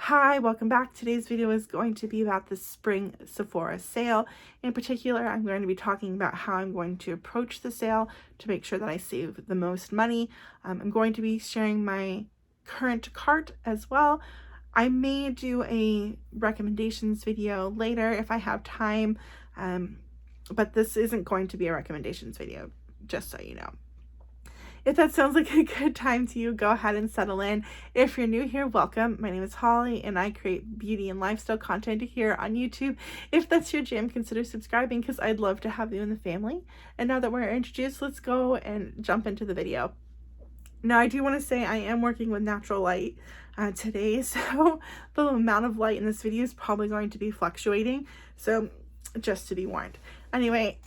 Hi, welcome back. Today's video is going to be about the spring Sephora sale. In particular, I'm going to be talking about how I'm going to approach the sale to make sure that I save the most money. I'm going to be sharing my current cart as well. I may do a recommendations video later if I have time, but this isn't going to be a recommendations video, just so you know. If that sounds like a good time to you, go ahead and settle in. If you're new here, welcome. My name is Holly and I create beauty and lifestyle content here on YouTube. If that's your jam, consider subscribing because I'd love to have you in the family. And now that we're introduced, let's go and jump into the video. Now, I do want to say I am working with natural light today, so the amount of light in this video is probably going to be fluctuating. So just to be warned. Anyway,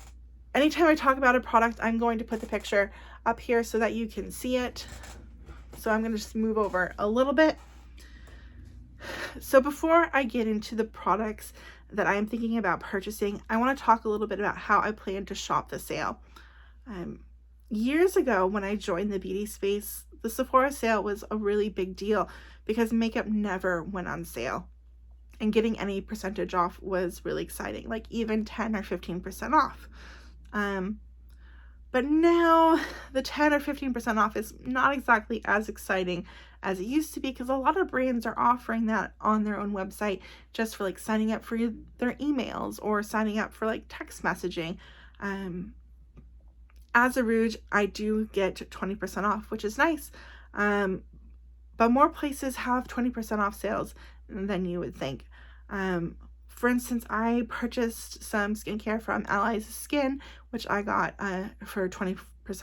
anytime I talk about a product, I'm going to put the picture up here so that you can see it. So I'm going to just move over a little bit. So before I get into the products that I am thinking about purchasing, I want to talk a little bit about how I plan to shop the sale. Years ago, when I joined the beauty space, the Sephora sale was a really big deal because makeup never went on sale. And getting any percentage off was really exciting, like even 10 or 15% off. But now the 10 or 15% off is not exactly as exciting as it used to be because a lot of brands are offering that on their own website just for like signing up for their emails or signing up for like text messaging. As a Rouge, I do get 20% off, which is nice. But more places have 20% off sales than you would think. For instance, I purchased some skincare from Allies Skin, which I got for 20%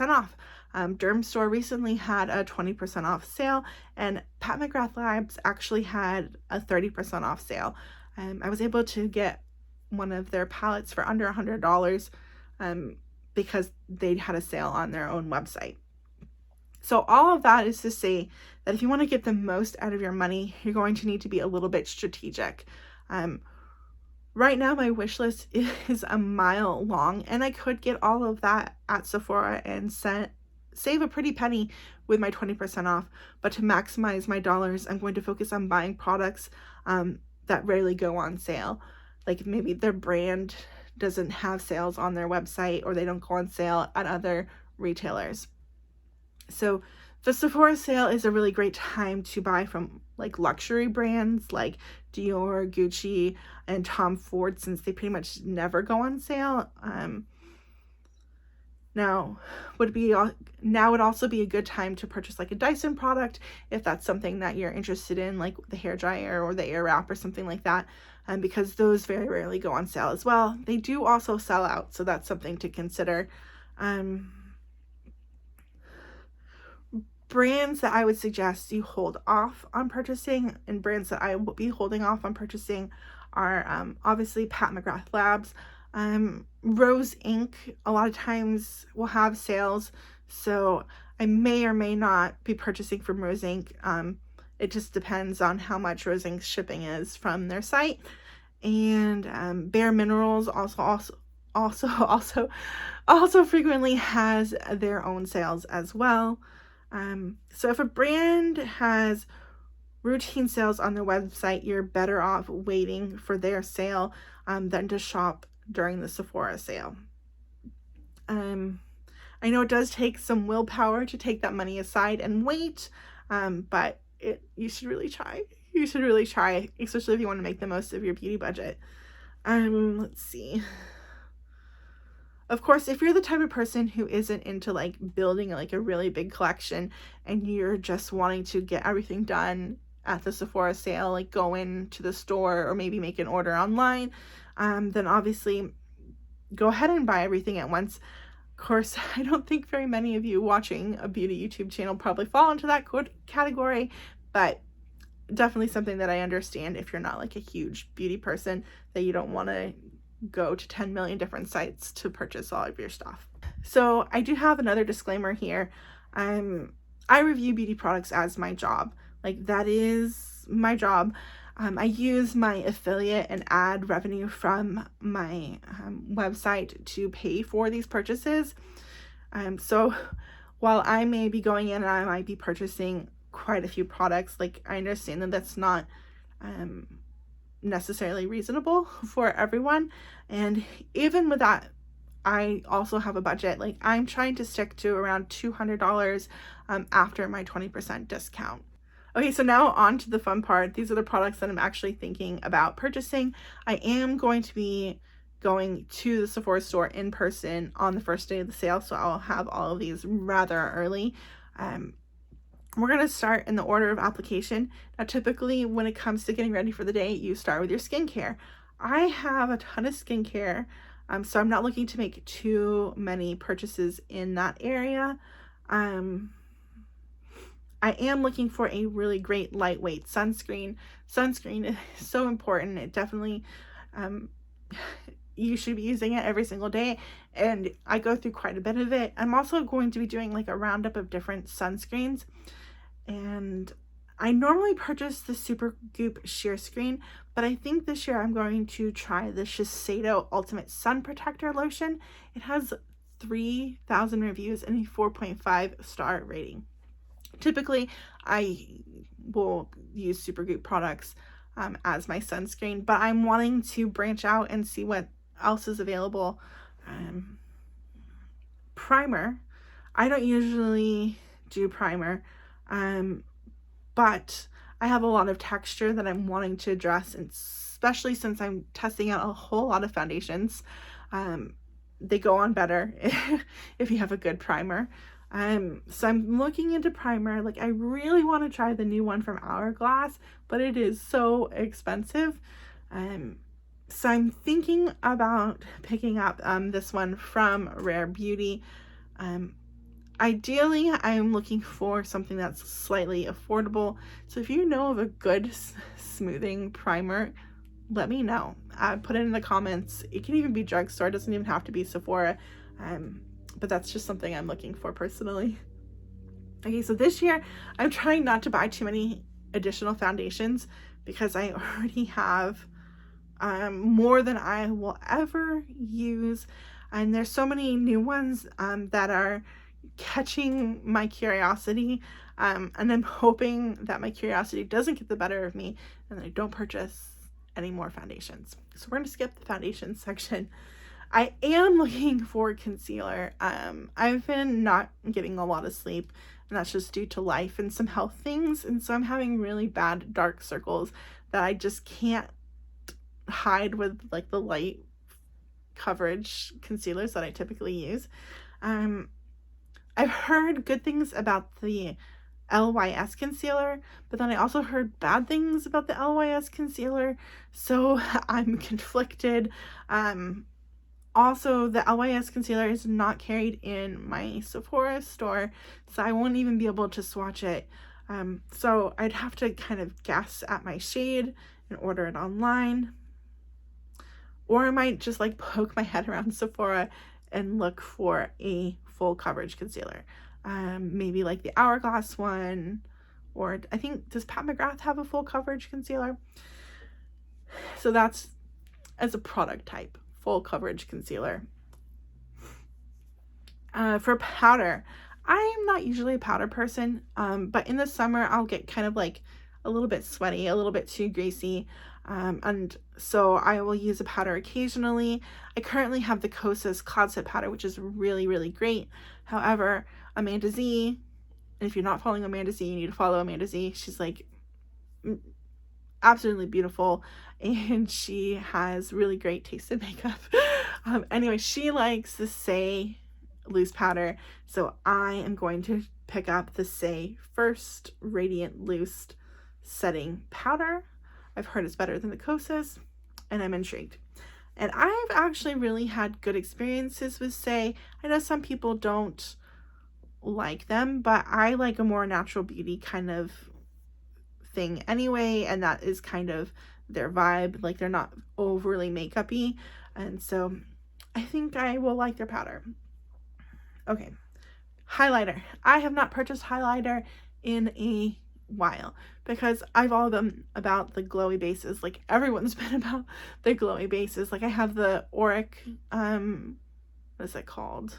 off. Derm Store recently had a 20% off sale, and Pat McGrath Labs actually had a 30% off sale. I was able to get one of their palettes for under $100 because they had a sale on their own website. So all of that is to say that if you want to get the most out of your money, you're going to need to be a little bit strategic. Right now, my wish list is a mile long, and I could get all of that at Sephora and save a pretty penny with my 20% off. But to maximize my dollars, I'm going to focus on buying products that rarely go on sale. Like maybe their brand doesn't have sales on their website, or they don't go on sale at other retailers. So the Sephora sale is a really great time to buy from like luxury brands like Dior, Gucci, and Tom Ford, since they pretty much never go on sale. Now would also be a good time to purchase like a Dyson product if that's something that you're interested in, like the hair dryer or the air wrap or something like that, because those very rarely go on sale as well. They do also sell out, so that's something to consider. Brands that I would suggest you hold off on purchasing, and brands that I will be holding off on purchasing are obviously Pat McGrath Labs. Rose Inc. a lot of times will have sales, so I may or may not be purchasing from Rose Inc. It just depends on how much Rose Inc.'s shipping is from their site. And Bare Minerals also frequently has their own sales as well. So if a brand has routine sales on their website, you're better off waiting for their sale than to shop during the Sephora sale. I know it does take some willpower to take that money aside and wait, but you should really try. You should really try, especially if you want to make the most of your beauty budget. Let's see. Of course, if you're the type of person who isn't into like building like a really big collection and you're just wanting to get everything done at the Sephora sale, like go into the store or maybe make an order online, then obviously go ahead and buy everything at once. Of course, I don't think very many of you watching a beauty YouTube channel probably fall into that category, but definitely something that I understand if you're not like a huge beauty person, that you don't want to go to 10 million different sites to purchase all of your stuff. So I do have another disclaimer here. I review beauty products as my job. Like, that is my job. I use my affiliate and ad revenue from my website to pay for these purchases. So while I may be going in and I might be purchasing quite a few products, like, I understand that that's not necessarily reasonable for everyone. And even with that, I also have a budget. Like, I'm trying to stick to around $200 after my 20% discount. Okay, so now on to the fun part. These are the products that I'm actually thinking about purchasing. I am going to be going to the Sephora store in person on the first day of the sale, so I'll have all of these rather early. We're going to start in the order of application. Now, typically when it comes to getting ready for the day, you start with your skincare. I have a ton of skincare, so I'm not looking to make too many purchases in that area. I am looking for a really great lightweight sunscreen. Sunscreen is so important. It definitely, you should be using it every single day, and I go through quite a bit of it. I'm also going to be doing like a roundup of different sunscreens, and I normally purchase the Supergoop Sheer Screen, but I think this year I'm going to try the Shiseido Ultimate Sun Protector Lotion. It has 3,000 reviews and a 4.5 star rating. Typically, I will use Supergoop products as my sunscreen, but I'm wanting to branch out and see what else is available. Primer. I don't usually do primer, but I have a lot of texture that I'm wanting to address, and especially since I'm testing out a whole lot of foundations. They go on better if you have a good primer. So I'm looking into primer. Like, I really want to try the new one from Hourglass, but it is so expensive. So I'm thinking about picking up this one from Rare Beauty. Ideally, I'm looking for something that's slightly affordable. So if you know of a good smoothing primer, let me know. Put it in the comments. It can even be drugstore. It doesn't even have to be Sephora. But that's just something I'm looking for personally. Okay, so this year I'm trying not to buy too many additional foundations because I already have more than I will ever use, and there's so many new ones that are catching my curiosity, and I'm hoping that my curiosity doesn't get the better of me and that I don't purchase any more foundations. So we're going to skip the foundation section. I am looking for concealer. I've been not getting a lot of sleep, and that's just due to life and some health things, and so I'm having really bad dark circles that I just can't hide with like the light coverage concealers that I typically use. I've heard good things about the LYS concealer, but then I also heard bad things about the LYS concealer, so I'm conflicted. Also, the LYS concealer is not carried in my Sephora store, so I won't even be able to swatch it. So I'd have to kind of guess at my shade and order it online. Or I might just like poke my head around Sephora and look for a full coverage concealer. Maybe like the Hourglass one, or I think, does Pat McGrath have a full coverage concealer? So that's as a product type. Full coverage concealer. For powder, I'm not usually a powder person, but in the summer I'll get kind of like a little bit sweaty, a little bit too greasy, and so I will use a powder occasionally. I currently have the Kosas Cloud Set powder, which is really, really great. However, Amanda Z, and if you're not following Amanda Z, you need to follow Amanda Z. She's like absolutely beautiful, and she has really great taste in makeup. Anyway, she likes the Say loose powder, so I am going to pick up the Say First Radiant Loose Setting Powder. I've heard it's better than the Kosas, and I'm intrigued. And I've actually really had good experiences with Say. I know some people don't like them, but I like a more natural beauty kind of thing anyway, and that is kind of their vibe. Like, they're not overly makeup-y, and so I think I will like their powder. Okay, highlighter. I have not purchased highlighter in a while because I've all been about the glowy bases. Like, everyone's been about the glowy bases. Like, I have the Auric, what is it called?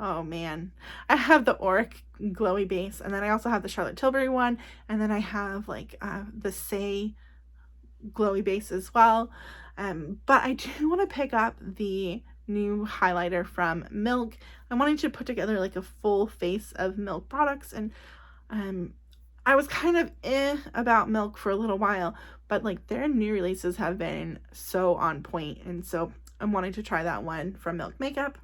Oh man, I have the Auric glowy base, and then I also have the Charlotte Tilbury one, and then I have like the Say glowy base as well. But I do want to pick up the new highlighter from Milk. I'm wanting to put together like a full face of Milk products, and I was kind of about Milk for a little while, but like their new releases have been so on point, and so I'm wanting to try that one from Milk Makeup.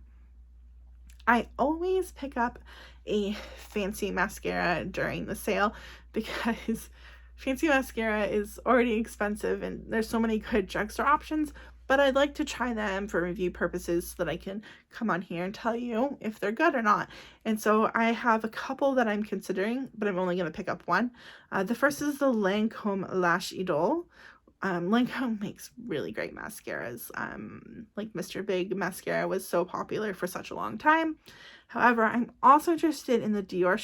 I always pick up a fancy mascara during the sale because fancy mascara is already expensive and there's so many good drugstore options, but I'd like to try them for review purposes so that I can come on here and tell you if they're good or not. And so I have a couple that I'm considering, but I'm only going to pick up one. The first is the Lancome Lash Idole. Lancome makes really great mascaras. Like Mr. Big mascara was so popular for such a long time. However, I'm also interested in the Dior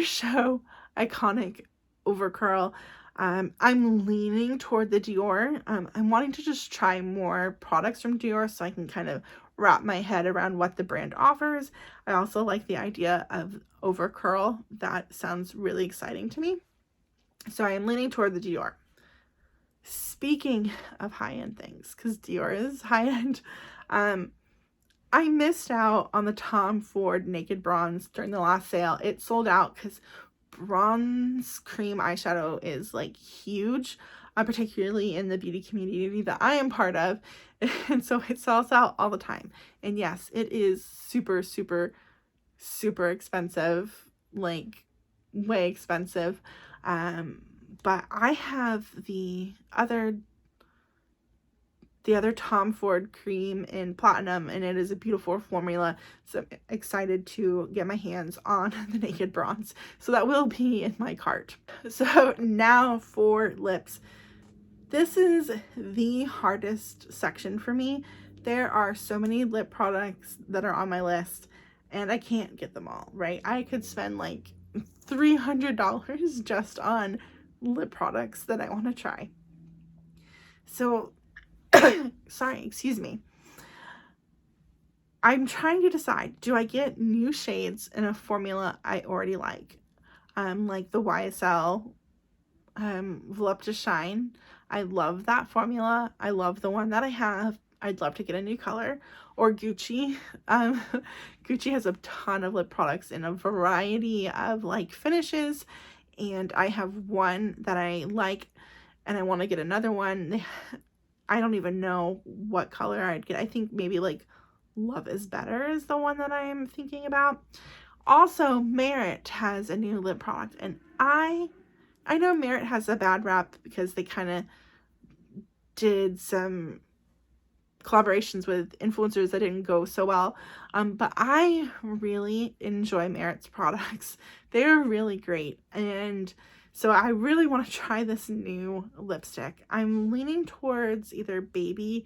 Show iconic overcurl. I'm leaning toward the Dior. I'm wanting to just try more products from Dior so I can kind of wrap my head around what the brand offers. I also like the idea of overcurl. That sounds really exciting to me. So I am leaning toward the Dior. Speaking of high-end things, because Dior is high-end, I missed out on the Tom Ford Naked Bronze during the last sale. It sold out because bronze cream eyeshadow is like huge, particularly in the beauty community that I am part of. And so it sells out all the time. And yes, it is super, super, super expensive, like way expensive. But I have the other Tom Ford cream in platinum, and it is a beautiful formula, so I'm excited to get my hands on the Naked Bronze, so that will be in my cart. So now for lips. This is the hardest section for me. There are so many lip products that are on my list and I can't get them all, right? I could spend like $300 just on lip products that I want to try. So sorry, excuse me. I'm trying to decide, do I get new shades in a formula I already like the YSL Voluptuous Shine. I love that formula. I love the one that I have. I'd love to get a new color. Or Gucci. Gucci has a ton of lip products in a variety of like finishes, and I have one that I like and I want to get another one. I don't even know what color I'd get. I think maybe like Love is Better is the one that I'm thinking about. Also, Merit has a new lip product, and I know Merit has a bad rap because they kind of did some collaborations with influencers that didn't go so well. But I really enjoy Merit's products. They're really great. And so I really want to try this new lipstick. I'm leaning towards either baby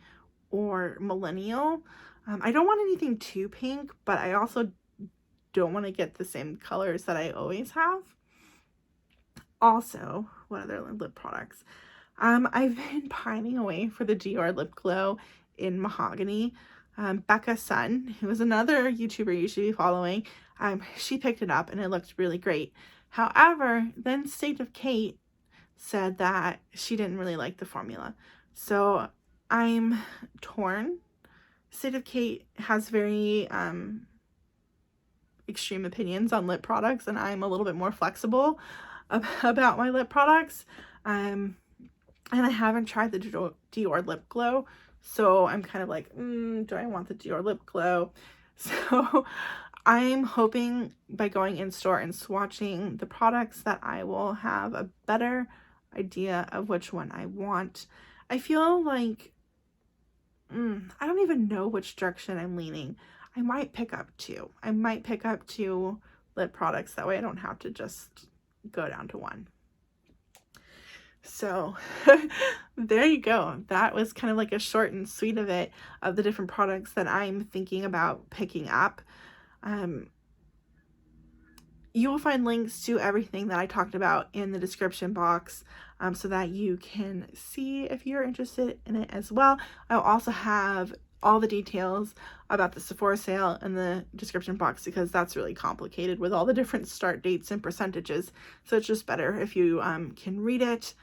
or millennial. I don't want anything too pink, but I also don't want to get the same colors that I always have. Also, what other lip products? I've been pining away for the Dior lip glow in Mahogany. Becca Sun, who is another YouTuber you should be following, she picked it up and it looked really great. However, then State of Kate said that she didn't really like the formula. So I'm torn. State of Kate has very extreme opinions on lip products, and I'm a little bit more flexible about my lip products. And I haven't tried the Dior lip glow, so I'm kind of like, do I want the Dior lip glow? So I'm hoping by going in store and swatching the products that I will have a better idea of which one I want. I feel like I don't even know which direction I'm leaning. I might pick up two. I might pick up two lip products. That way I don't have to just go down to one. So there you go. That was kind of like a short and sweet of it, of the different products that I'm thinking about picking up. You will find links to everything that I talked about in the description box, so that you can see if you're interested in it as well. I'll also have all the details about the Sephora sale in the description box, because that's really complicated with all the different start dates and percentages. So it's just better if you can read it.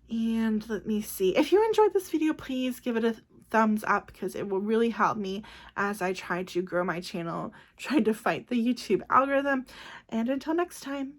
And let me see. If you enjoyed this video, please give it a thumbs up, because it will really help me as I try to grow my channel, trying to fight the YouTube algorithm. And until next time.